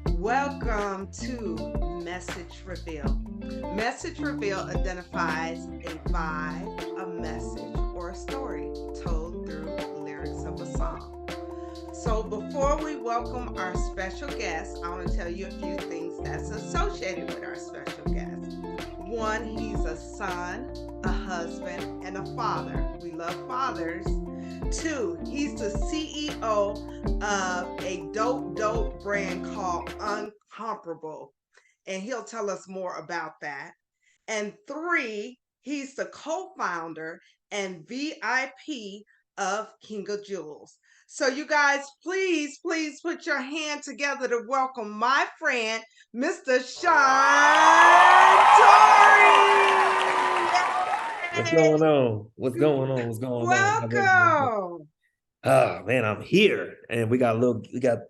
Welcome to Message Reveal. Message Reveal identifies a vibe, a message, or a story told through lyrics of a song. So, before we welcome our special guest, I want to tell you a few things that's associated with our special guest. One, he's a son, a husband, and a father. We love fathers. Two, he's the CEO of a dope brand called Uncomparable, and he'll tell us more about that. And three, he's the co founder and VIP of King of Jewels. So, you guys, please put your hand together to welcome my friend, Mr. Sean What's Tory. going on? What's Yay! going on? What's going on? How's everyone doing? Welcome. Oh man, I'm here, and we got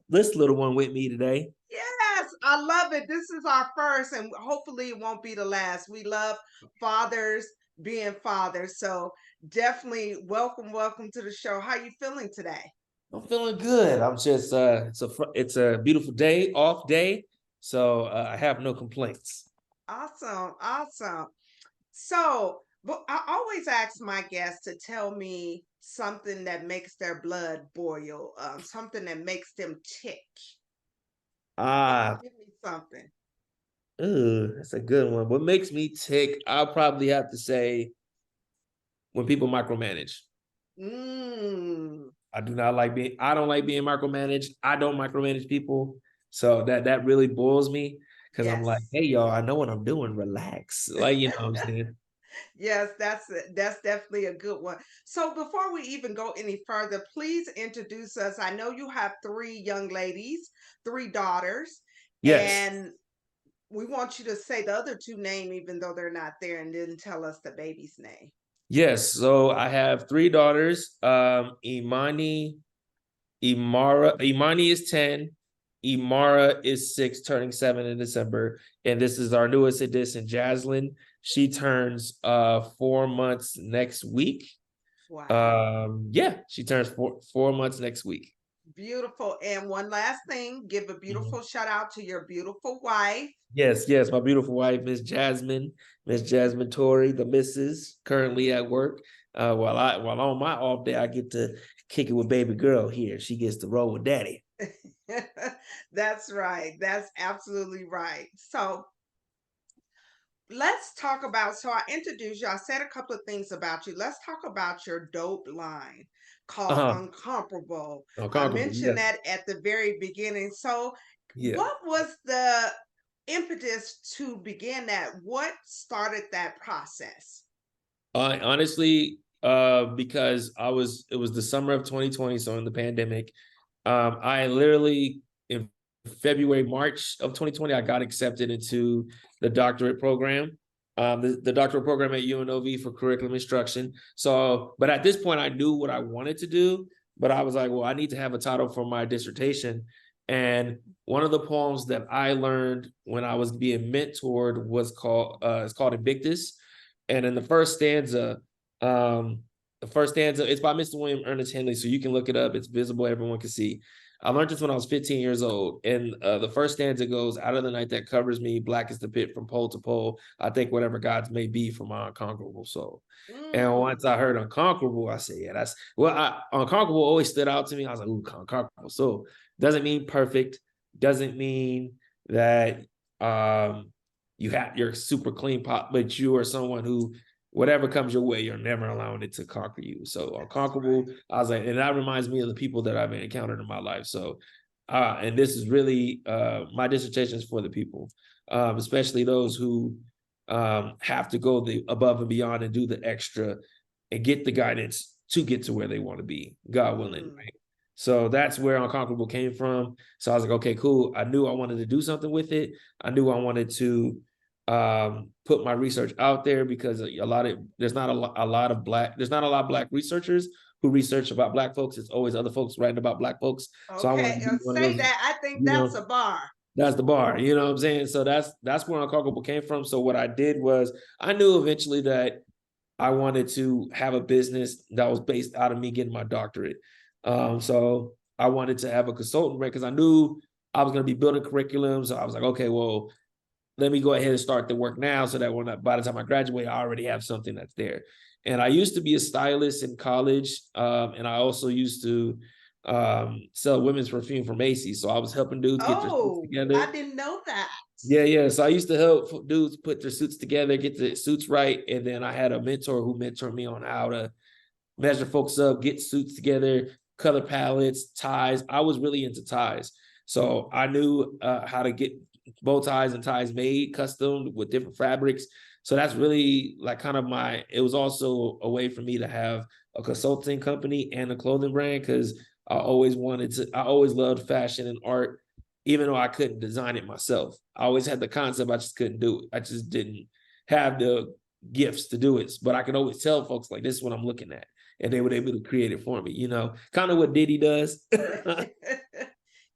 this little one with me today. Yes, I love it. This is our first, and hopefully it won't be the last. We love fathers being fathers. So definitely welcome to the show. How you feeling today? I'm feeling good. I'm just it's a beautiful day, off day, so I have no complaints. Awesome. So, but I always ask my guests to tell me something that makes their blood boil, something that makes them tick. Ah, Give me something. that's a good one. What makes me tick? I'll probably have to say when people micromanage. Mm, I don't like being micromanaged. I don't micromanage people. So that really boils me because I'm like, yes. hey y'all, I know what I'm doing. Relax. Like, you know what I'm saying? Yes, that's definitely a good one. So before we even go any further, please introduce us. I know you have three young ladies, three daughters, Yes. and we want you to say the other two name even though they're not there, and then tell us the baby's name. Yes. So I have three daughters. Imani is 10. Imara is 6, turning 7 in December. And this is our newest addition, Jaslyn. She turns 4 months next week. Wow. Yeah, she turns 4 months next week. Beautiful. And one last thing, give a Mhm. beautiful shout out to your beautiful wife. Yes, my beautiful wife, Miss Jasmine Tory, the missus, currently at work. While on my off day, I get to kick it with baby girl here. She gets to roll with daddy. That's right. That's absolutely right. So let's talk about, so I introduced you, I said a couple of things about you. Let's talk about your dope line called Uh-huh. Uncomparable. I Uncomfortable, mentioned yes. that at the very beginning. So Yeah. what was the impetus to begin that? What started that process? Honestly, because it was the summer of 2020, so in the pandemic, I literally in February, March of 2020, I got accepted into the doctorate program, the doctorate program at UNLV for curriculum instruction. So, but at this point, I knew what I wanted to do, but I was like, well, I need to have a title for my dissertation. And one of the poems that I learned when I was being mentored was called it's called Invictus. And in um, the first stanza, it's by Mr. William Ernest Henley, so you can look it up. It's visible, everyone can see. I learned this when I was 15 years old. And the first stanza goes, out of the night that covers me, black is the pit from pole to pole. I think whatever gods may be for my unconquerable soul. And Mm, once I heard unconquerable, I said, yeah, unconquerable always stood out to me. I was like, ooh, unconquerable. So doesn't mean perfect, doesn't mean that you're super clean pop, but you are someone who whatever comes your way, you're never allowing it to conquer you. So that's right. unconquerable, I was like, and that reminds me of the people that I've encountered in my life. So, and this is really my dissertation is for the people, especially those who have to go the above and beyond and do the extra and get the guidance to get to where they want to be, God willing, Mm, right? So that's where Unconquerable came from. So I was like, okay, cool. I knew I wanted to do something with it. I knew I wanted to put my research out there because there's not a lot of black researchers who research about black folks. It's always other folks writing about black folks. So I wanted okay, to be one of say those, that. I think you that's know, a bar. that's the bar, you know what I'm saying? So that's where Unconquerable came from. So what I did was I knew eventually that I wanted to have a business that was based out of me getting my doctorate. So I wanted to have a consultant brand because I knew I was going to be building curriculums. So I was like, okay, well, let me go ahead and start the work now so that by the time I graduate, I already have something that's there. And I used to be a stylist in college. And I also used to sell women's perfume for Macy's. So I was helping dudes get their suits Oh, together. I didn't know that. Yeah, yeah. So I used to help dudes put their suits together, get the suits right. And then I had a mentor who mentored me on how to measure folks up, get suits together, color palettes, ties. I was really into ties. So I knew how to get bow ties and ties made custom with different fabrics. So that's really like kind of it was also a way for me to have a consulting company and a clothing brand because I always loved fashion and art, even though I couldn't design it myself. I always had the concept, I just couldn't do it. I just didn't have the gifts to do it. But I could always tell folks like, this is what I'm looking at. And they were able to create it for me, kind of what Diddy does.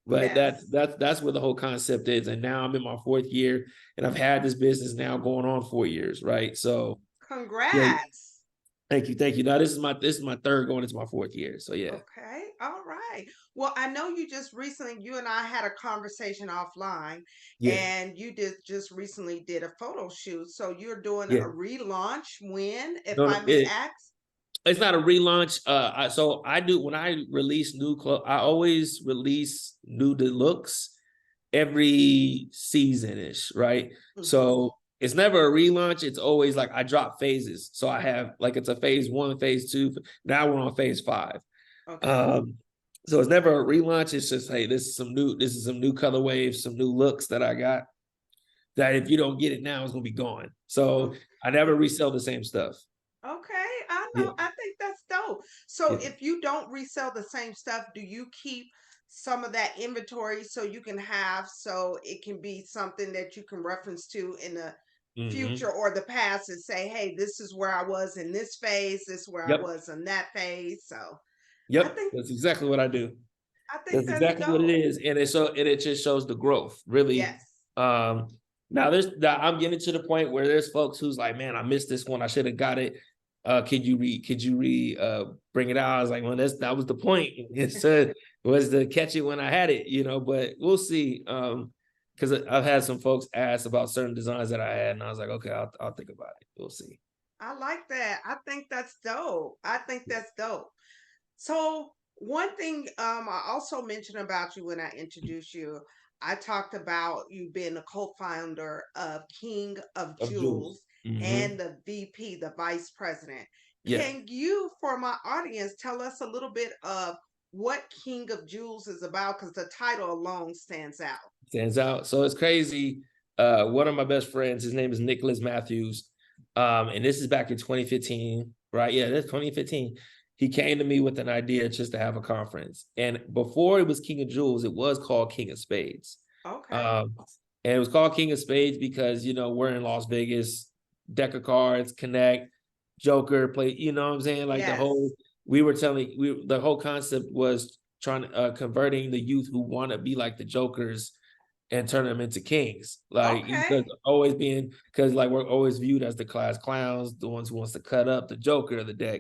But Yes. that's where the whole concept is. And now I'm in my 4th year and I've had this business now going on 4 years, right? So yeah, Congrats. thank you. Thank you. Now this is my 3rd going into my 4th year. So yeah. Okay. All right. Well, I know you and I had a conversation offline, Yeah. and you just recently did a photo shoot. So you're doing Yeah. a relaunch when, if No, I no, may ask? it's not a relaunch. So I do when I release new clothes, I always release new looks every season-ish, right? Hmm. So it's never a relaunch. It's always like I drop phases. So I have like it's a phase 1, phase 2. Now we're on phase 5. Okay. Um, so it's never a relaunch. It's just, hey, this is some new color waves, some new looks that I got. That if you don't get it now, it's gonna be gone. So I never resell the same stuff. Okay, I Yeah, know. I think that's dope. So yeah. if you don't resell the same stuff, do you keep some of that inventory so you can have so it can be something that you can reference to in the Mm-hmm. future or the past and say, hey, this is where I was in this phase, this is where I Yep. was in that phase. So I Yep. think That's exactly what I do. I think That's that's exactly what it dope. is. And it just shows the growth, really. Yes. Um, now I'm getting to the point where there's folks who's like, man, I missed this one. I should have got it. Could you bring it out? I was like, well, that was the point. Was to catch it when I had it, but we'll see. Because I've had some folks ask about certain designs that I had, and I was like, okay, I'll think about it. We'll see. I like that. I think that's dope. I think that's dope. So one thing I also mentioned about you when I introduced you, I talked about you being a co-founder of King of Of Jules. Jewels Mm-hmm. and the VP, the vice president. Yeah. Can you, for my audience, tell us a little bit of what King of Jewels is about? Because the title alone stands out. Stands out. So it's crazy. One of my best friends, his name is Nicholas Matthews. And this is back in 2015, right? Yeah, that's 2015. He came to me with an idea just to have a conference. And before it was King of Jewels, it was called King of Spades. Okay. Um, and it was called King of Spades because, we're in Las Vegas, deck of cards, connect, Joker, play, you know what I'm saying? Like Yes. the whole concept was trying to converting the youth who want to be like the Jokers and turn them into kings. Like Okay. because like we're always viewed as the class clowns, the ones who wants to cut up the Joker of the deck,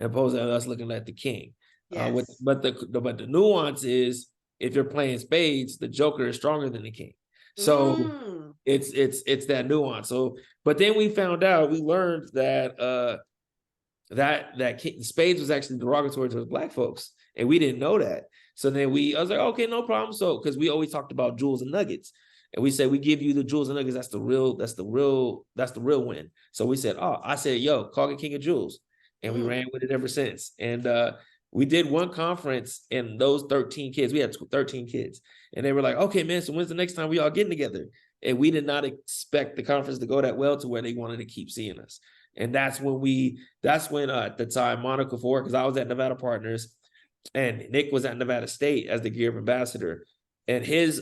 and opposed to us looking at the king. Yes. But the nuance is if you're playing spades, the Joker is stronger than the king. So Mm. it's that nuance. So, but then we learned that spades was actually derogatory to black folks, and we didn't know that. So then I was like, okay, no problem. So because we always talked about jewels and nuggets, and we said we give you the jewels and nuggets. That's the real win. So we said, I said, yo, call it King of Jewels, and we Mm. ran with it ever since. And we did one conference, and those 13 kids, we had 13 kids, and they were like, okay, man, so when's the next time we all getting together? And we did not expect the conference to go that well to where they wanted to keep seeing us. And that's when at the time Monica Ford, because I was at Nevada Partners and Nick was at Nevada State as the Gear of Ambassador. And his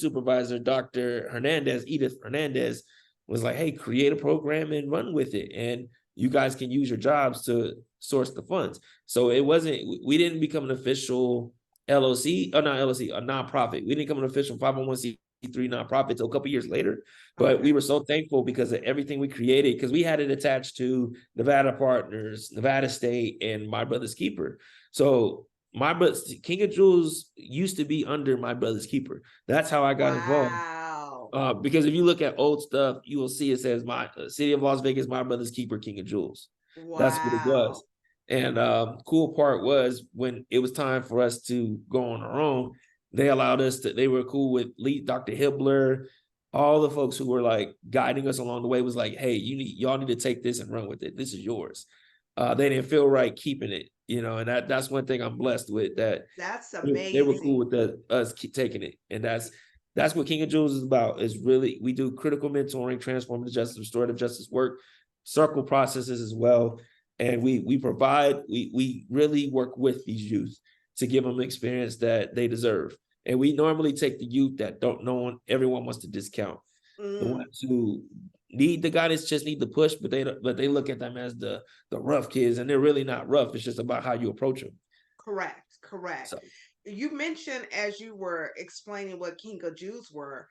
supervisor, Dr. Hernandez, Edith Hernandez, was like, hey, create a program and run with it. And you guys can use your jobs to source the funds. So we didn't become an official LOC, or not LOC, a nonprofit. We didn't become an official 501c nonprofit till a couple years later. But Okay. we were so thankful because of everything we created, because we had it attached to Nevada Partners, Nevada State, and My Brother's Keeper. So my brother King of Jewels used to be under My Brother's Keeper. That's how I got involved. Wow. Because if you look at old stuff, you will see it says my City of Las Vegas, My Brother's Keeper, King of Jewels. That's what it was. Wow. And cool part was when it was time for us to go on our own, they allowed us to, they were cool with Dr. Hibbler, all the folks who were like guiding us along the way was like, hey, y'all need to take this and run with it. This is yours. They didn't feel right keeping it, and that's one thing I'm blessed with, that That's they were cool amazing. with us taking it. And that's what King of Jewels is about, is really, we do critical mentoring, transformative justice, restorative justice work, circle processes as well. And we provide, we really work with these youth to give them the experience that they deserve. And we normally take the youth that everyone wants to discount. The ones who need the guidance just need the push, but they look at them as the rough kids, and they're really not rough. It's just about how you approach them. Correct. So You mentioned, as you were explaining what King of Jews were,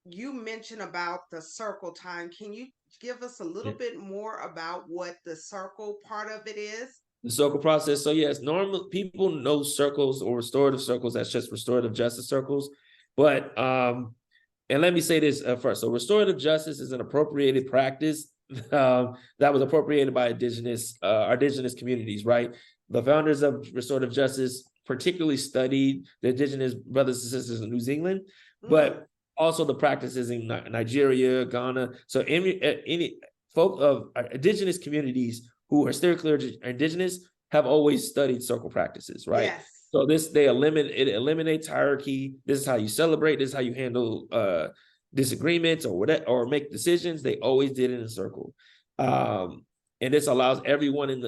you mentioned about the circle time. Can you give us a little yeah. bit more about what the circle part of it is? The circle process. So yes, normal people know circles or restorative circles. That's just restorative justice circles. But and let me say this first. So restorative justice is an appropriated practice that was appropriated by our indigenous communities, right? The founders of restorative justice particularly studied the indigenous brothers and sisters in New Zealand, but also the practices in Nigeria, Ghana. So any folk of indigenous communities who are still clear indigenous have always studied circle practices, right? Yes. So it eliminates hierarchy. This is how you celebrate. This is how you handle disagreements or whatever, or make decisions. They always did it in a circle, and this allows everyone in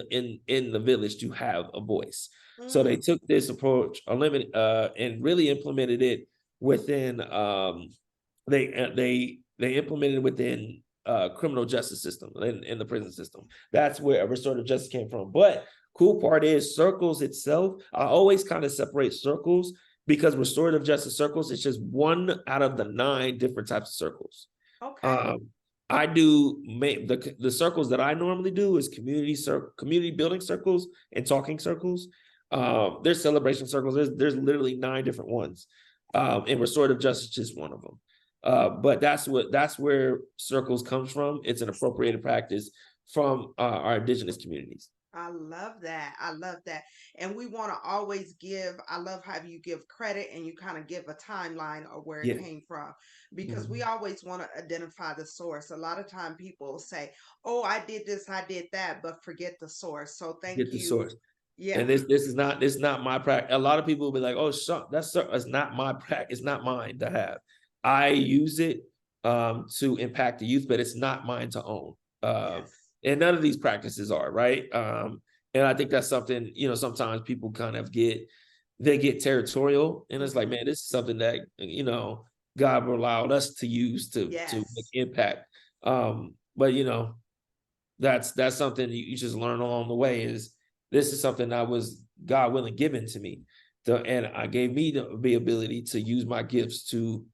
the village to have a voice. So they took this approach, and really implemented it within. They implemented it within criminal justice system in the prison system. That's where restorative justice came from. But cool part is circles itself. I always kind of separate circles, because restorative justice circles is just one out of the 9 different types of circles. Okay. I do the circles that I normally do is community building circles and talking circles. There's celebration circles. There's literally 9 different ones. And restorative justice is just one of them. But that's where circles comes from. It's an appropriated practice from our indigenous communities. I love that. I love that. And we want to always I love how you give credit and you kind of give a timeline of where it Yeah. came from, because we Mhm. always want to identify the source. A lot of time people say, oh, I did this, I did that, but forget the source. So thank Get the you. source. Yeah. And this is not my practice. A lot of people will be like, "Oh, that's not my practice. It's not mine to have." I use it to impact the youth, but it's not mine to own. Yes. And none of these practices are, right. And I think that's something, sometimes people kind of get territorial, and it's like, man, this is something that God allowed us to use to make Yes. impact. But that's something you just learn along the way. Is this is something that was God willing given to me, and I gave me the ability to use my gifts to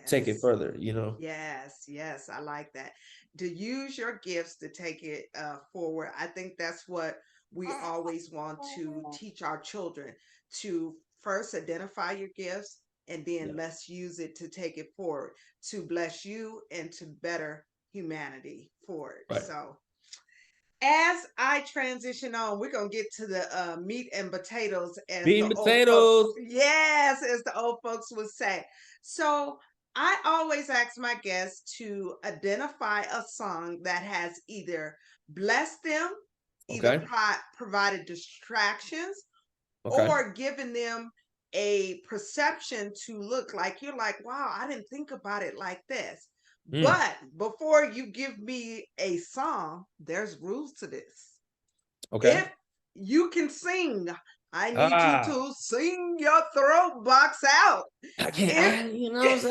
take it Yes. further. Yes, I like that. To use your gifts to take it forward. I think that's what we always want to teach our children, to first identify your gifts and then Yeah, let's use it to take it forward, to bless you and to better humanity forward. right. So as I transition on, we're gonna get to the meat and potatoes, as Meat the and old folks. potatoes. Yes, as the old folks would say. So I always ask my guests to identify a song that has either blessed them, either Okay. provided distractions, Okay. or given them a perception to look like you're like, wow, I didn't think about it like this. Mm, But before you give me a song, there's rules to this. okay. If you can sing, I need you Ah, to sing your throat box out. I can't. If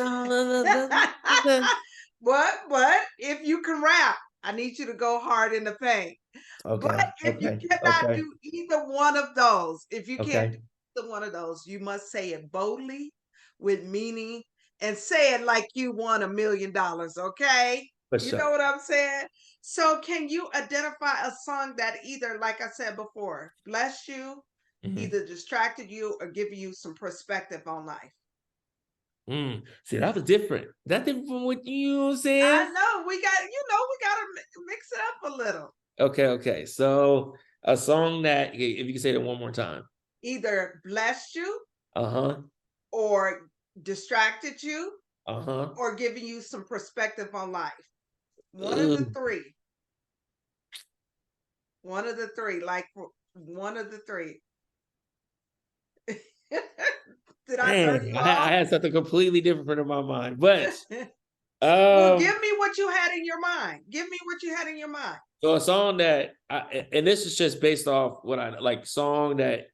but if you can rap, I need you to go hard in the paint. But Okay. if you Okay. cannot Okay. do either one of those, if you can't Okay. do either one of those, you must say it boldly, with meaning, and say it like you won $1 million, okay? For You sure. know what I'm saying? So can you identify a song that either, like I said before, blessed you, Mhm. either distracted you, or giving you some perspective on life? See, that was different. That different from what you know what I'm saying? I know we gotta mix it up a little. Okay. So a song that, if you can say that one more time. Either blessed you, Uh-huh. or distracted you, Uh-huh. or giving you some perspective on life. One of the Ooh, three. One of the three. Like one of the three. Did I throw dang, you I off? had something completely different in my mind. But Well, um give me what you had in your mind. Give me what you had in your mind. so a song that and this is just based off what I like, song that,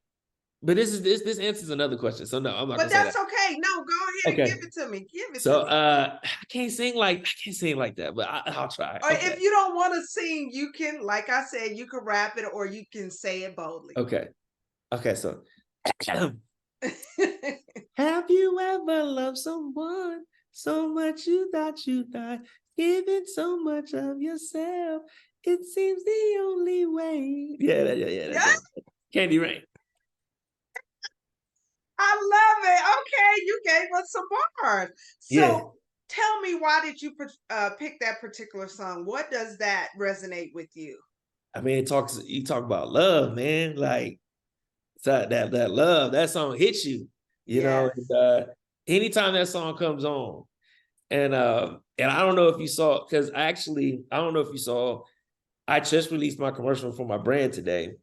but this answers another question. So no, I'm not But gonna say that. that's okay. No, go ahead and give Okay. it to me. Give it to So me. I can't sing like that, but I'll try. Or Okay. if you don't want to sing, you can, like I said, you can rap it or you can say it boldly. Okay. Okay, so have you ever loved someone so much you thought you'd die, giving so much of yourself? It seems the only way. Yeah, Yeah, that's it. Candy Rain. I love it. Okay, you gave us some bars. Yeah. So tell me, why did you pick that particular song? What does that resonate with you? I mean, you talk about love, man. Like that love, that song hits you, you know. Yes. Anytime that song comes on, and I don't know if you saw, because I don't know if you saw, I just released my commercial for my brand today,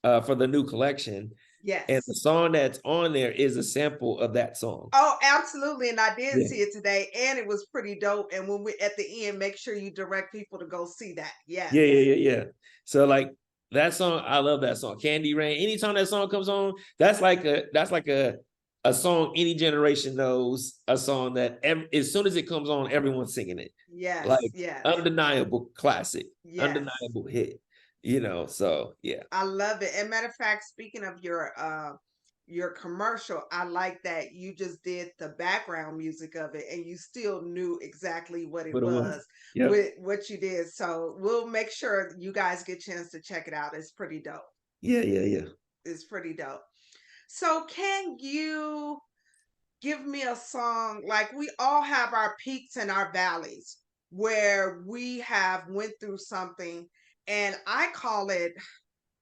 for the new collection. And the Yes. song that's on there is a sample of that song. Oh, absolutely. And I did Yeah. see it today, and it was pretty dope. And when we at the end, make sure you direct people to go see that. Yeah, Yes. yeah, yeah, yeah. So like that song, I love that song. Candy Rain. Anytime that song comes on, that's like a song any generation knows, a song that as soon as it comes on, everyone's singing it. Yes. Like Yes. undeniable classic, Yes. undeniable hit. You know, so yeah. I love it. And matter of fact, speaking of your commercial, I like that you just did the background music of it and you still knew exactly what it What it was. was Yep. with what you did. So we'll make sure you guys get a chance to check it out. It's pretty dope. Yeah. It's pretty dope. So can you give me a song? Like, we all have our peaks and our valleys where we have went through something, and I call it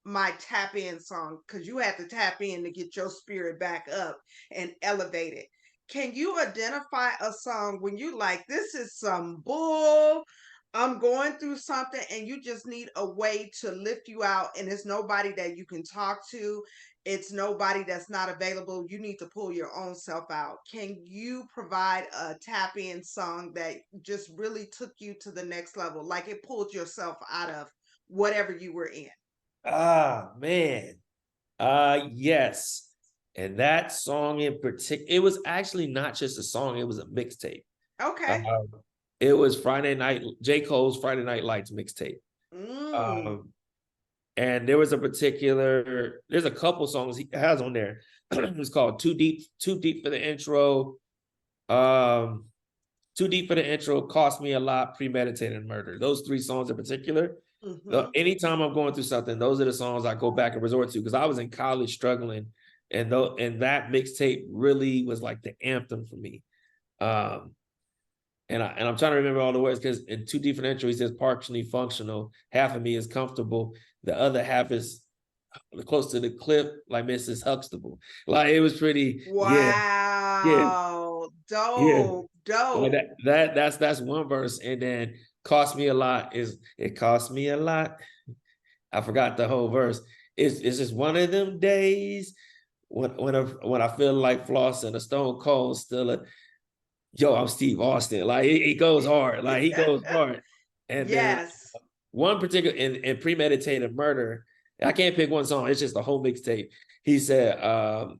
my tap in song, because you have to tap in to get your spirit back up and elevate it. Can you identify a song when you like, this is some bull? I'm going through something and you just need a way to lift you out, and it's nobody that you can talk to. It's nobody that's not available. You need to pull your own self out. Can you provide a tap in song that just really took you to the next level? Like it pulled yourself out of whatever you were in. Ah, man. Yes. And that song in particular, it was actually not just a song, it was a mixtape. Okay. Um, it was J. Cole's Friday Night Lights mixtape. Mm. Um, and there's a couple songs he has on there. It's called Too Deep for the Intro. Um, Too Deep for the Intro, Cost Me a Lot, Premeditated Murder. Those three songs in particular. Mhm. Anytime I'm going through something, those are the songs I go back and resort to, because I was in college struggling, and that mixtape really was like the anthem for me. Um, and I'm trying to remember all the words, because in Too Deep for the Intro, he says partially functional. Half of me is comfortable. The other half is close to the cliff, like Mrs. Huxtable. Like it was pretty, yeah, Wow. yeah. Dope. Like Dope. that's one verse, and then cost me a lot is it cost me a lot. I forgot the whole verse. It's just one of them days when I feel like flossing, a stone cold still a yo, I'm Steve Austin. Like it goes hard. Like he goes hard. And then Yes. one particular in premeditated murder, I can't pick one song. It's just a whole mixtape. He said,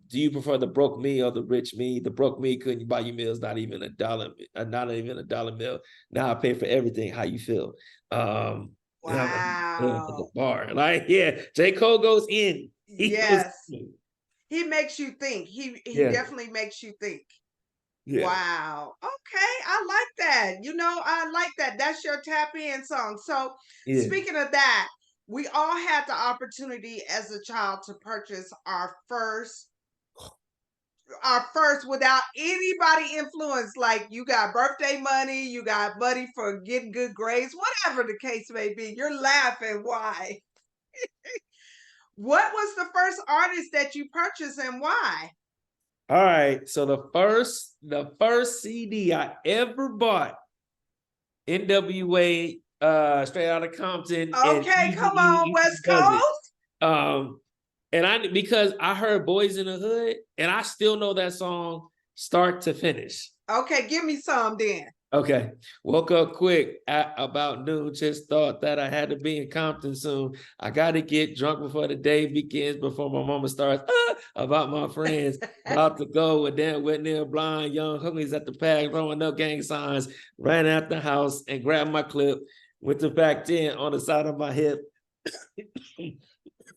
"Do you prefer the broke me or the rich me? The broke me couldn't buy you meals, not even a dollar, not even a dollar meal. Now I pay for everything. How you feel?" And I'm like, "Damn, at the Wow. bar, like yeah." J. Cole goes in. He goes Yes. in. He makes you think. He Yeah, definitely makes you think. Yeah. Wow. Okay, I like that. I like that. That's your tap in song. So, Yeah. speaking of that, we all had the opportunity as a child to purchase our first without anybody influence. Like, you got birthday money, you got money for getting good grades, whatever the case may be. You're laughing. Why? What was the first artist that you purchased and why? All right. So the first CD I ever bought, NWA, Straight Outta Compton, and Okay, come on, Easy West Does It. Coast. And because I heard Boys in the Hood, and I still know that song start to finish. Okay, give me some then. Okay. Woke up quick at about noon. Just thought that I had to be in Compton soon. I got to get drunk before the day begins, before my mama starts about my friends. About to go with them, Whitney, blind, young homies at the pack, throwing up gang signs. Ran out the house and grabbed my clip. Went to back 10 on the side of my hip.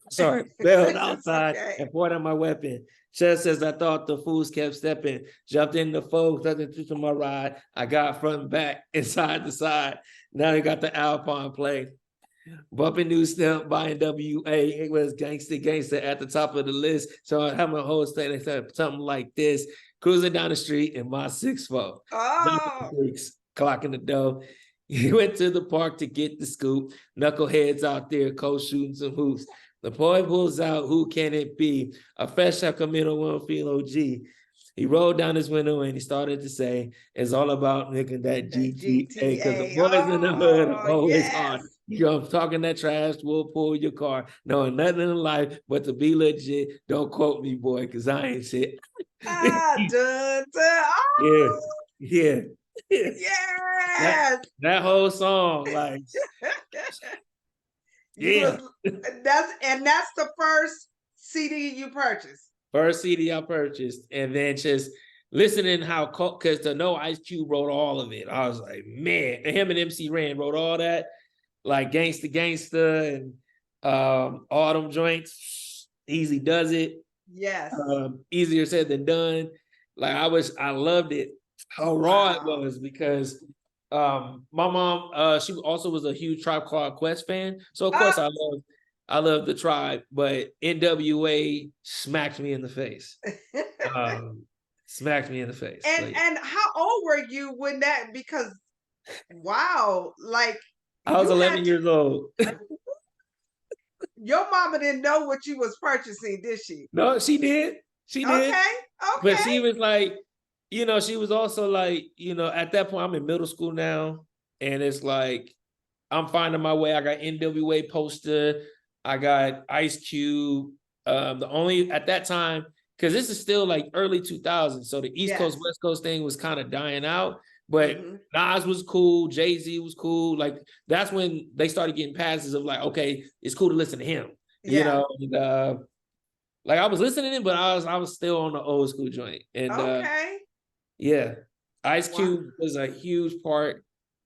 Sorry, bailed outside Okay. and poured out my weapon. Just as I thought, the fools kept stepping. Jumped in the foes, nothing to my ride. I got front and back and side to side. Now they got the Alpine play. Bumping new step by NWA. It was gangsta at the top of the list. So I have my whole state. They said something like this. Cruising down the street in my 6'4". Oh, Clocking the dough. He went to the park to get the scoop. Knuckleheads out there, cold shooting some hoops. The boy pulls out, who can it be? A fresh Sacramento one feel OG. He rolled down his window and he started to say, it's all about making that that GTA, because the GTA. boys in the hood are Oh, always yes. hard. I'm talking that trash, we'll pull your car. Knowing nothing in life but to be legit. Don't quote me, boy, because I ain't shit. Dun, dun. Yeah, Oh, yeah. That yes. that whole song, like, You yeah. was that's the first CD you purchased. First CD I purchased, and then just listening how, because to know Ice Cube wrote all of it, I was like, man, and him and MC Ren wrote all that, like Gangsta, and all them joints. Easy Does It. Yes. Easier said than done. Like I loved it. How raw it Wow. was, because my mom, she also was a huge Tribe Called Quest fan. So of course Oh. I love the Tribe, but NWA smacked me in the face. Smacked me in the face. So, and yeah. and how old were you when that? Because wow, like I was you 11 had to, years old. your mama didn't know what you was purchasing, did she? No, she did. She did. Okay. But Okay. she was like, she was also like, at that point, I'm in middle school now. And it's like, I'm finding my way. I got NWA poster. I got Ice Cube. The only, at that time, because this is still like early 2000s. So the East Coast, Yes. West Coast thing was kind of dying out. But Mhm. Nas was cool. Jay-Z was cool. Like, that's when they started getting passes of like, okay, it's cool to listen to him. Yeah. And, like, I was listening to him, but I was still on the old school joint. And Okay. yeah, Ice Wow. Cube was a huge part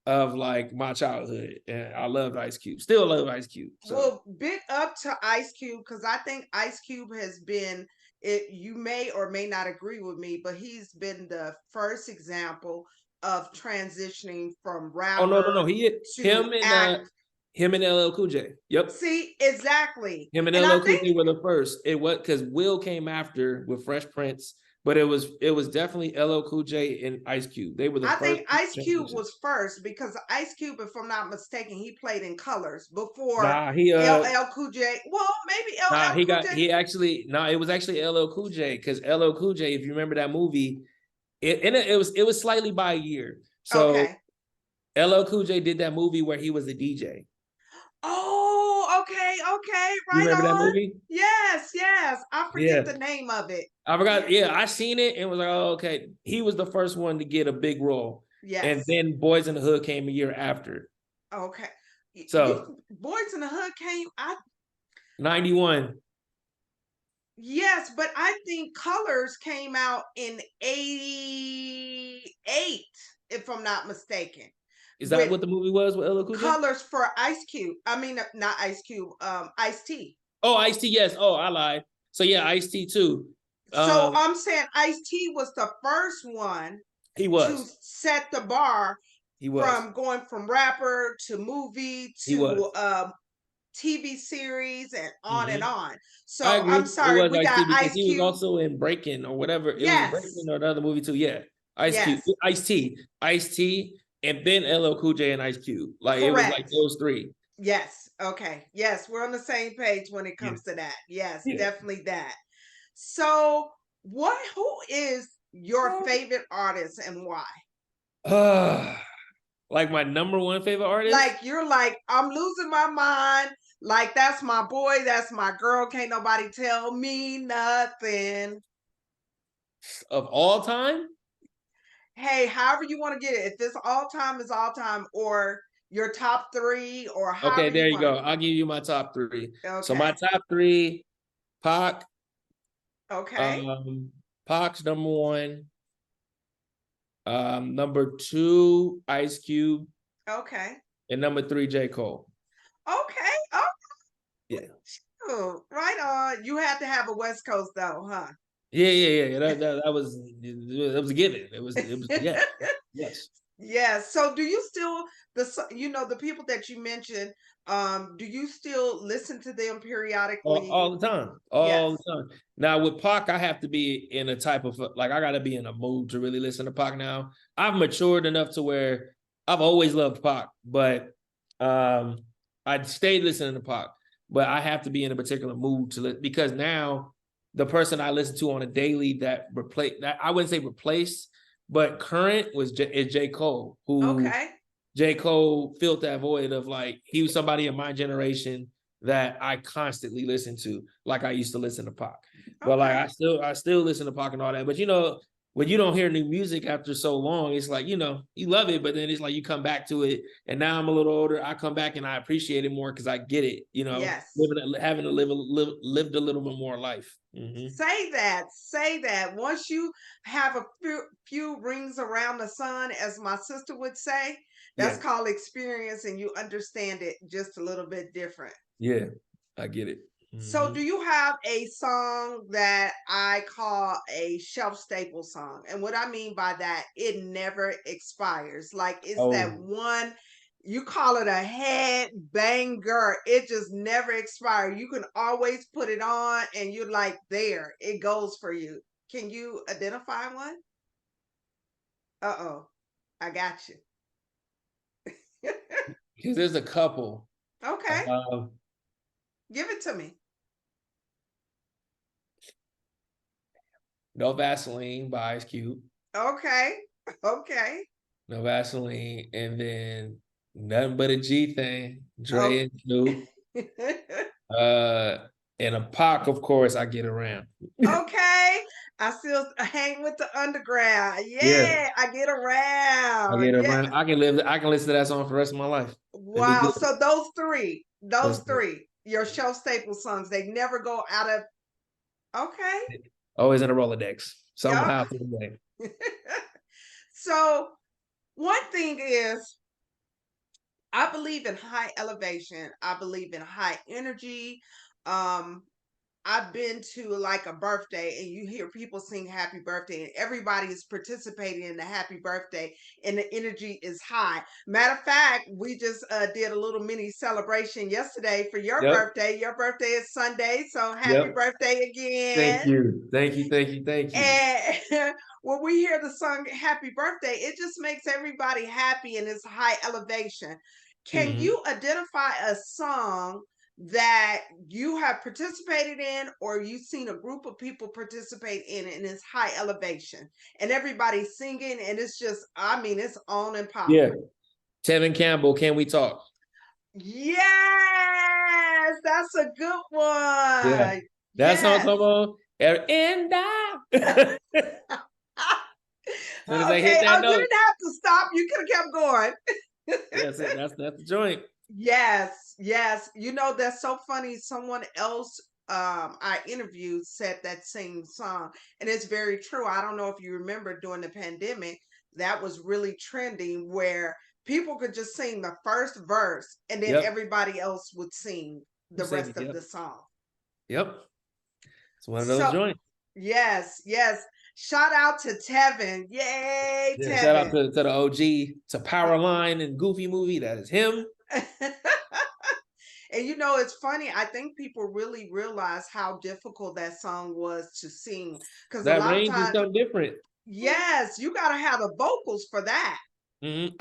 of like my childhood, and I loved Ice Cube. Still love Ice Cube. So, Well, big up to Ice Cube, because I think Ice Cube has been it. You may or may not agree with me, but he's been the first example of transitioning from oh no, rapper to act. him and LL Cool J. Yep, See, exactly. him and And I LL Cool think J were the first. It was because Will came after with Fresh Prince, but it was definitely LL Cool J and Ice Cube. They were the I first think Ice Cube transition. was first because Ice Cube, if I'm not mistaken, he played in Colors before Nah, LL Cool J. Well, maybe LL Cool J. it was actually LL Cool J, because LL Cool J, if you remember that movie, it was slightly by a year. So Okay. LL Cool J did that movie where he was a DJ. Oh, okay, okay, You right remember that on. movie? Yes, yes. I Yeah. forget the name of it. I forgot. Yeah. Yeah, I seen it and was like, oh, okay. He was the first one to get a big role. And Yes. then Boys in the Hood came a year after. Okay. So Boys in the Hood came. 91. Yes, but I think Colors came out in '88, if I'm not mistaken. Is that With what the movie was with LL Cool J? Colors for Ice Cube. I mean, not Ice Cube. Ice T. Oh, Ice T, yes. Oh, I lied. So yeah, Ice T too. So I'm saying Ice T was the first one. He to was. set the bar He was. from going from rapper to movie He to was. TV series and on and Hmm. on. I So I'm agree. It sorry, was we Ice-T got because Ice he was Cube. also in Breaking or whatever. It was Breaking Yes, or another movie too. Yeah. Ice Cube, yes, Ice-T, Ice-T, and then LL Cool J and Ice Cube. Like it was like correct. those three. Yes, okay. Yes, we're on the same page when it Yeah. comes to that. Yes, Yeah. definitely that. So, who is your favorite artist and why? Like my number one favorite artist Like you're like, I'm losing my mind. Like that's my boy, that's my girl. Can't nobody tell me nothing. of all time. Hey, however you want to get it. If it's all time is all time, or your top three, or Okay, however you there you want go. I'll give you my top three. to. So my Okay. top three: Pac, Okay. um, Pac's number one. Number two, Ice Cube, Okay. and number three, J. Cole. Okay. Oh, Yeah. right on. You had to have a West Coast though, huh? Yeah. That was a given. It was yes. Yes. Yeah. So do you still the people that you mentioned, do you still listen to them periodically? All the time. Yes. All the time. Now with Pac, I have to be in a type of like I gotta be in a mood to really listen to Pac now. I've matured enough to where I've always loved Pac, but I stayed listening to Pac, but I have to be in a particular mood because now the person I listen to on a daily that I wouldn't say replaced, but current is J. Cole, who Okay. J. Cole filled that void of like he was somebody in my generation that I constantly listen to, like I used to listen to Pac. But like Okay. I still listen to Pac and all that. But you know, when you don't hear new music after so long, it's like, you know, you love it, but then it's like you come back to it. And now I'm a little older. I come back and I appreciate it more because I get it, you know, Yes. having to lived a little bit more life. Mm-hmm. Say that. Say that. Once you have a few rings around the sun, as my sister would say, that's Yeah. called experience, and you understand it just a little bit different. Yeah. I get it. So, Mm-hmm. do you have a song that I call a shelf staple song? And what I mean by that, it never expires. Like it's that Oh, one, you call it a head banger. It just never expires. You can always put it on and you're like, there, it goes for you. Can you identify one? Uh-oh, I got you. because there's a couple. Okay, Um, give it to me. No Vaseline by Ice Cube. Okay, okay. No Vaseline. And then Nothing But a G Thing, Oh. Dre and Snoop. Uh, and a Pac, of course, I Get Around. Okay. I still hang with the underground. Yeah, Yeah, I get I around. Get Yeah. Around. I can listen to that song for the rest of my life. It'd be Wow. good. So those Those three. three, your shelf staple songs, they never go out of okay. Always in a Rolodex. Yeah. Somehow through the way. So one thing is I believe in high elevation. I believe in high energy. Um, I've been to like a birthday and you hear people sing happy birthday and everybody is participating in the happy birthday and the energy is high. Matter of fact, we just did a little mini celebration yesterday for your Yep. birthday. Your birthday is Sunday, so happy Yep. birthday again. Thank you. Thank you. Thank you. Thank you. And when we hear the song happy birthday, it just makes everybody happy and it's high elevation. Can Mm-hmm. you identify a song that you have participated in or you've seen a group of people participate in and it's high elevation and everybody's singing and it's just, I mean, it's on and Yeah. popping. Tevin Campbell, Can We Talk? Yes, that's a good Yeah. one. That song Yes. come on. And as soon as I hit Okay. that Oh, you note. didn't have to stop. You could have kept going. That's it. That's the joint. Yes, yes. You know, that's so funny. Someone else I interviewed said that same song. And it's very true. I don't know if you remember during the pandemic, that was really trending where people could just sing the first verse and then Yep. everybody else would sing the Sing it. rest of Yep. the song. Yep. It's one of those So joints. yes, yes. Shout out to Tevin. Yay, Yeah, shout out Tevin. to the OG, to Powerline and Goofy Movie. That is him. And you know, it's funny. I think people really realize how difficult that song was to sing. Because a That lot of range is times, something different. yes, you got to have the vocals for that. You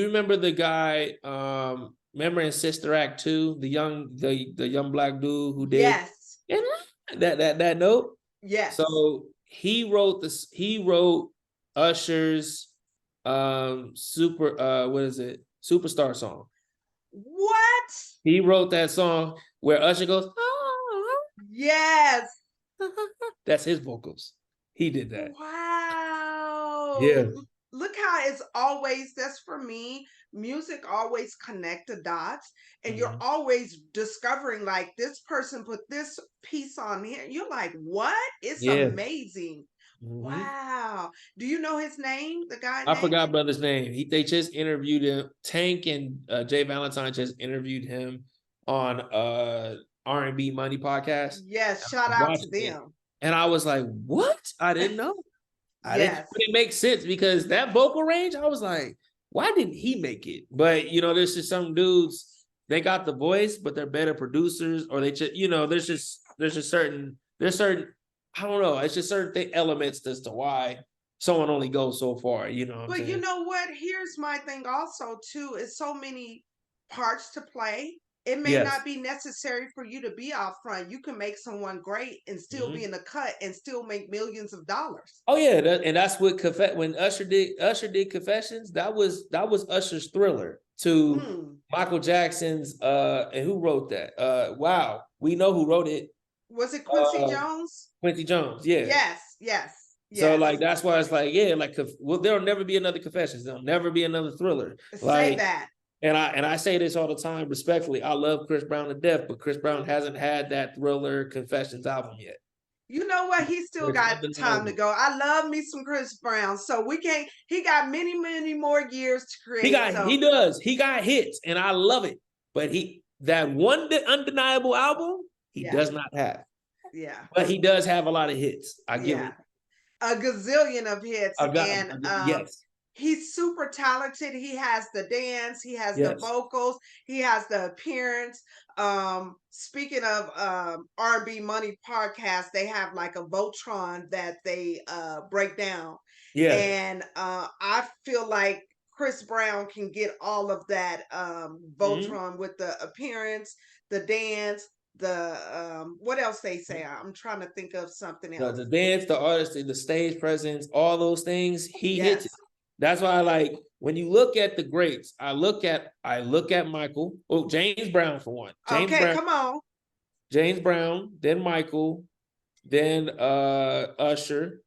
remember the guy? Remember in Sister Act 2, the young black dude who did Yes. that note. Yes. So he wrote this. He wrote Usher's superstar song. What? He wrote that song where Usher goes, oh. Yes. That's his vocals. He did that. Wow. Yeah. Look how it's always, that's for me, music always connect the dots, and you're always discovering like this person put this piece on here. You're like, what? It's Yeah. amazing. Wow. Do you know his name? The guy I name? forgot brother's name. They just interviewed him. Tank and Jay Valentine just interviewed him on R&B Money podcast. Yes, shout out to them. And I was like, what? I didn't know. Yes. But it makes sense because that vocal range, I was like, why didn't he make it? But there's just some dudes, they got the voice, but they're better producers, or they just, there's certain, I don't know, it's just certain elements as to why someone only goes so far, But you know what? Here's my thing also too, is so many parts to play. It may not be necessary for you to be out front. You can make someone great and still be in the cut and still make millions of dollars. Oh yeah, and that's what when Usher did Confessions. That was Usher's Thriller to Michael Jackson's. And who wrote that? Wow, we know who wrote it. Was it Quincy Jones? Quincy Jones, yeah. Yes. So like that's why it's like, yeah, like, well, there'll never be another Confessions. There'll never be another Thriller. Say that. And I say this all the time, respectfully. I love Chris Brown to death, but Chris Brown hasn't had that Thriller Confessions album yet. You know what? He still got time to go. I love me some Chris Brown. So he got many, many more years to create. He does. He got hits, and I love it. But that one undeniable album, he does not have. Yeah. But he does have a lot of hits. I give it. A gazillion of hits. Yes. He's super talented. He has the dance, he has the vocals, he has the appearance. Speaking of R&B Money podcast, they have like a Voltron that they break down. Yeah. And I feel like Chris Brown can get all of that Voltron with the appearance, the dance, the what else they say? I'm trying to think of something else. The dance, the artistry, the stage presence, all those things, he hits it. That's why I like when you look at the greats, I look at Michael. Oh, James Brown for one. Come on. James Brown, then Michael, then Usher.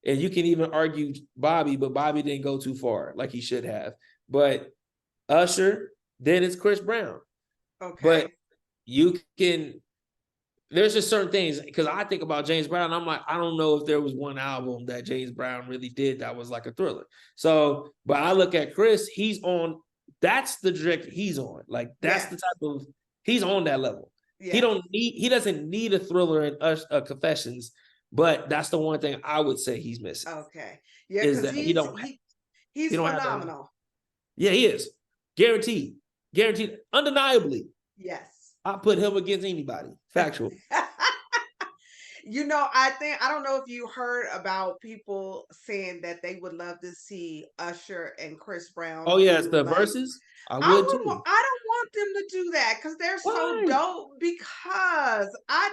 And you can even argue Bobby, but Bobby didn't go too far like he should have. But Usher, then it's Chris Brown. Okay. But there's just certain things, because I think about James Brown, and I'm like, I don't know if there was one album that James Brown really did that was like a Thriller. So, but I look at Chris, that's the trajectory he's on. Like, that's the type of, he's on that level. Yeah. He doesn't need a Thriller and Confessions, but that's the one thing I would say he's missing. Okay. Yeah, because he's phenomenal. Yeah, he is. Guaranteed. Undeniably. Yes. I put him against anybody. Factual. I don't know if you heard about people saying that they would love to see Usher and Chris Brown. Oh yes, the verses. I don't want them to do that because they're so dope. Because I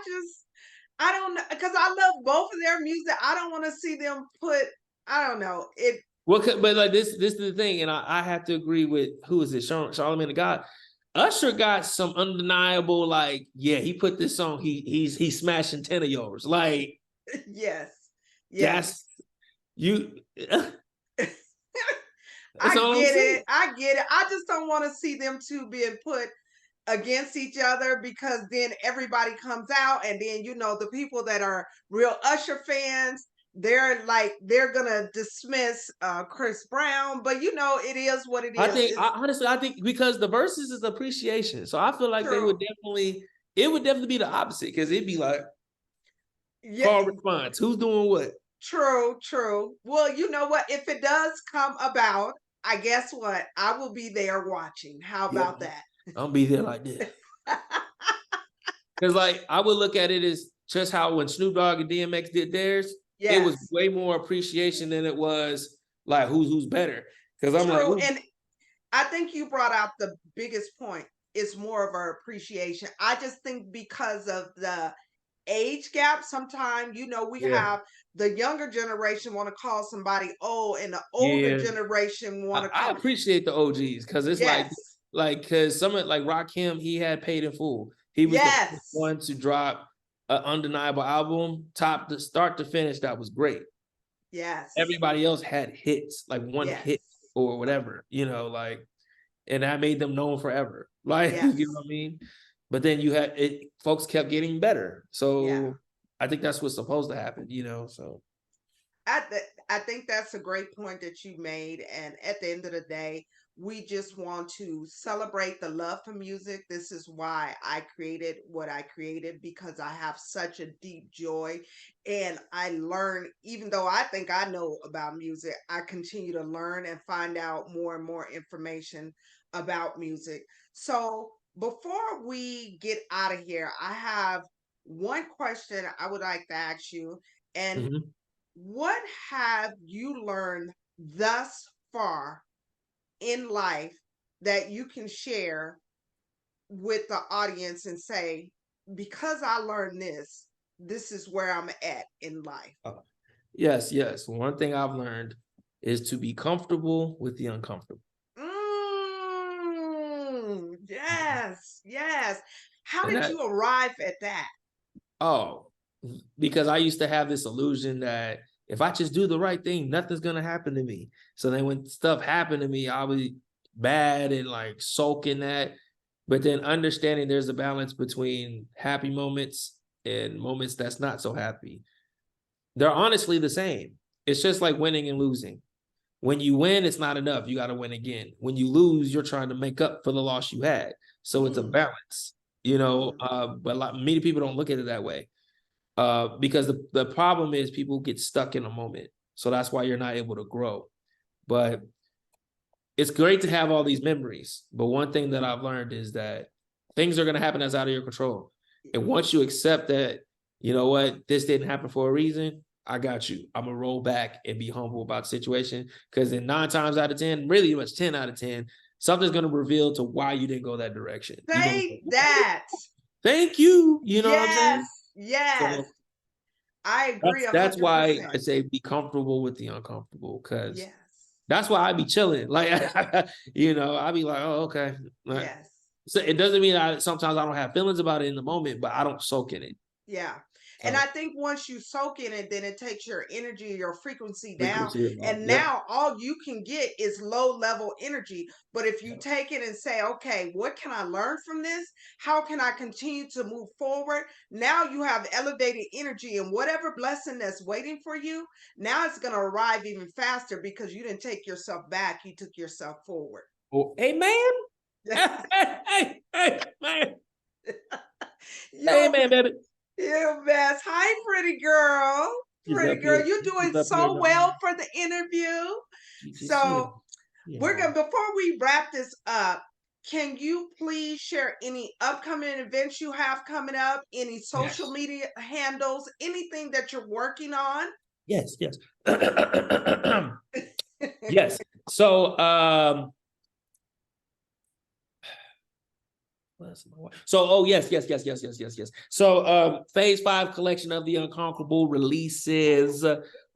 don't know, because I love both of their music. I don't want to see them put. I don't know it. Well, but like this is the thing, and I have to agree with who is it? Charlamagne the God. Usher got some undeniable, like, yeah, he put this song, he's smashing 10 of yours. Like, yes. Yes. I get it. I just don't want to see them two being put against each other, because then everybody comes out, and then the people that are real Usher fans, they're gonna dismiss Chris Brown, but it is what it is. I think because the verses is appreciation, so I feel like it would definitely be the opposite, because it'd be like call response, who's doing what? True. Well, you know what? If it does come about, I guess what? I will be there watching. How Yeah, about that? I'll be there like this. Because like I would look at it as just how when Snoop Dogg and DMX did theirs, it was Yes, way more appreciation than it was like who's better. Because I'm like, true. ooh, And I think you brought out the biggest point. It's more of our appreciation. I just think because of the age gap, sometimes, we yeah, have the younger generation want to call somebody old, and the older yeah. generation want to I call. appreciate the OGs because it's Yes, because some of like Rakim, he had Paid in Full. He was the first yes, one to drop an undeniable album, top to start to finish. That was great. yes, Everybody else had hits, like one yes, hit or whatever, like, and that made them known forever. Like, you know yes, what I mean? But then you had it, folks kept getting better. yeah. So I think that's what's supposed to happen, so. I think that's a great point that you made. And at the end of the day, we just want to celebrate the love for music. This is why I created what I created, because I have such a deep joy. And I learn, even though I think I know about music, I continue to learn and find out more and more information about music. So before we get out of here, I have one question I would like to ask you. And Mhm. what have you learned thus far in life that you can share with the audience and say, because I learned this, this is where I'm at in life? Yes. One thing I've learned is to be comfortable with the uncomfortable. Yes. How And did that, you arrive at that? oh, because I used to have this illusion that if I just do the right thing, nothing's gonna happen to me. So then when stuff happened to me, I was bad and like sulk in that. But then understanding there's a balance between happy moments and moments that's not so happy. They're honestly the same. It's just like winning and losing. When you win, it's not enough. You got to win again. When you lose, you're trying to make up for the loss you had. So it's a Mm, balance, mm, but many people don't look at it that way. Because the problem is people get stuck in a moment. So that's why you're not able to grow. But it's great to have all these memories. But one thing that I've learned is that things are going to happen that's out of your control. And once you accept that, you know what, this didn't happen for a reason, I got you. I'm going to roll back and be humble about the situation. Because in 9 times out of 10, really much 10 out of 10, something's going to reveal to why you didn't go that direction. You're going to say go, that. thank you. You know what I'm Yes, saying? yes. So I agree that's a that's hundred why I percent. say be comfortable with the uncomfortable, because Yes, that's why I be chilling. Like, I be like, oh, okay. Like, yes. so it doesn't mean sometimes I don't have feelings about it in the moment, but I don't soak in it. Yeah. And I So think once you soak in it, then it takes your energy, your frequency down. frequency is low. And Yep. now all you can get is low level energy. But if you Yep. take it and say, okay, what can I learn from this? How can I continue to move forward? Now you have elevated energy, and whatever blessing that's waiting for you, now it's going to arrive even faster because you didn't take yourself back. You took yourself forward. Oh, hey man. Hey, man. Hey you man, baby. You best. Hi, pretty girl. She's Pretty up girl. here. You're doing She's up here. so well for the interview. She, So we're yeah. gonna before we wrap this up, can you please share any upcoming events you have coming up, any social Yes. media handles, anything that you're working on? Yes. Yes. So yes. So phase 5 collection of the Unconquerable releases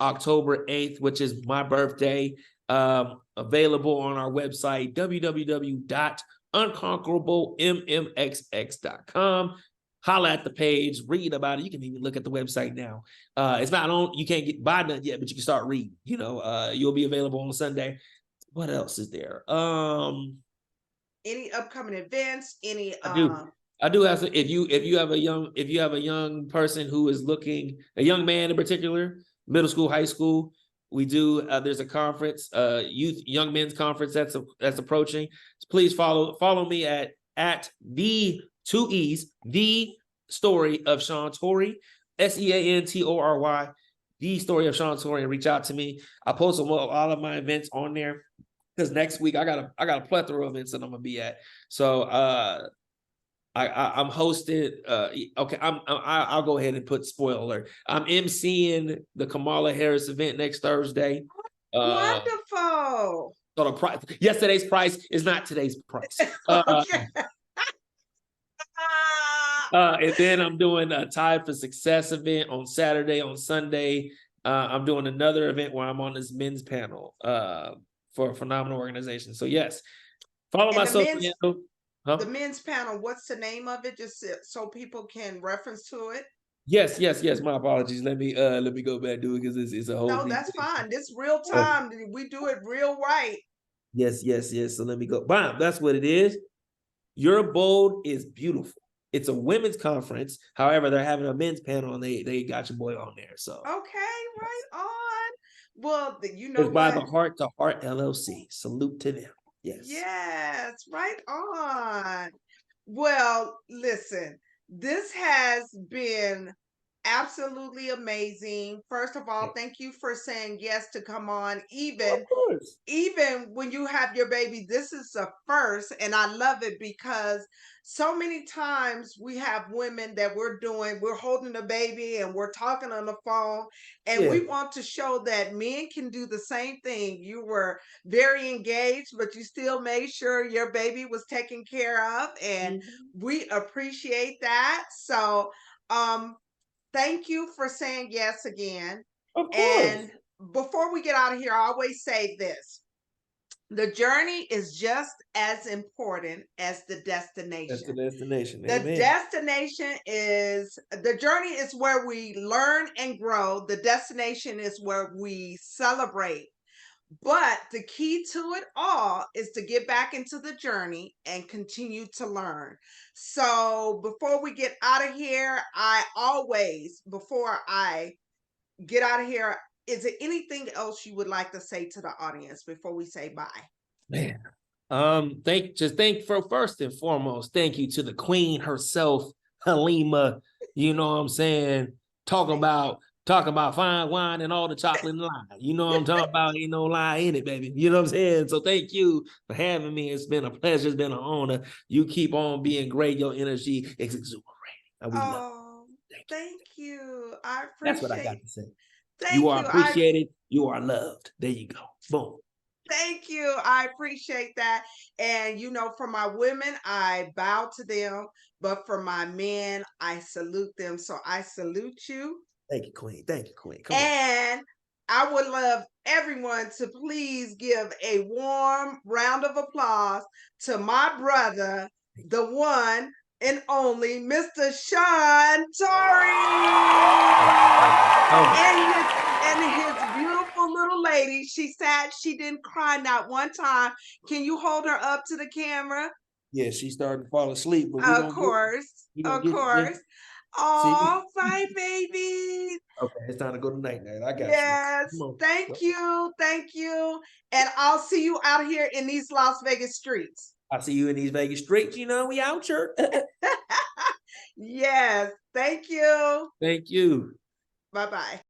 October 8th, which is my birthday. Available on our website, www.unconquerablemmxx.com. Holla at the page, read about it. You can even look at the website now. It's not on, you can't buy nothing yet, but you can start reading. You'll be available on Sunday. What else is there? Any upcoming events? Any I do. I do have. If you have a young person who is looking, a young man in particular, middle school, high school, we do. There's a conference, youth young men's conference that's approaching. So please follow me at the 2 E's, the story of Sean Tory, SEANTORY. The Story of Sean Tory, and reach out to me. I post all of my events on there because next week I got a plethora of events that I'm gonna be at. So I'm hosting. Okay, I'll go ahead and put spoiler alert. I'm emceeing the Kamala Harris event next Thursday. Wonderful. So the price, yesterday's price is not today's price. Okay. And then I'm doing a Tide for Success event on Saturday. On Sunday, I'm doing another event where I'm on this men's panel for a phenomenal organization. So yes, follow my social handle. The men's panel, what's the name of it? Just so people can reference to it. Yes. My apologies. Let me go back to it because it's a whole. No, that's fine. This real time. We do it real right. Yes. So let me go. Bam. That's what it is. You're Bold is beautiful. It's a women's conference. However, they're having a men's panel and they got your boy on there. So okay, right on. Well, you know it's by the Heart to Heart LLC. Salute to them. Yes, right on. Well, listen, this has been absolutely amazing. First of all, thank you for saying yes to come on. Even when you have your baby, this is a first, and I love it because so many times we have women that we're holding a baby and we're talking on the phone, and we want to show that men can do the same thing. You were very engaged, but you still made sure your baby was taken care of, and we appreciate that. So, thank you for saying yes again. Of course. And before we get out of here, I always say this. The journey is just as important as the destination. That's the destination. The journey is where we learn and grow. The destination is where we celebrate. But the key to it all is to get back into the journey and continue to learn. So before we get out of here, before I get out of here, is there anything else you would like to say to the audience before we say bye? Man, first and foremost, thank you to the queen herself, Halima. You know what I'm saying? Talking about fine wine and all the chocolate and lie. You know what I'm talking about? Ain't no lie in it, baby. You know what I'm saying? So thank you for having me. It's been a pleasure. It's been an honor. You keep on being great. Your energy is exuberating. Thank you. I appreciate. That's what I got to say. You are appreciated. You are loved. There you go. Boom. Thank you. I appreciate that. And for my women, I bow to them, but for my men, I salute them. So I salute you. Thank you, Queen. Come on. I would love everyone to please give a warm round of applause to my brother, the one and only Mr. Sean Tory. And his beautiful little lady. She said she didn't cry not one time. Can you hold her up to the camera? Yeah, she started to fall asleep. But of course. Oh, bye, baby. Okay, it's time to go to night. I got you. Yes, thank you. And I'll see you out here in these Las Vegas streets. I'll see you in these Vegas streets. We out here. Yes, thank you. Thank you. Bye-bye.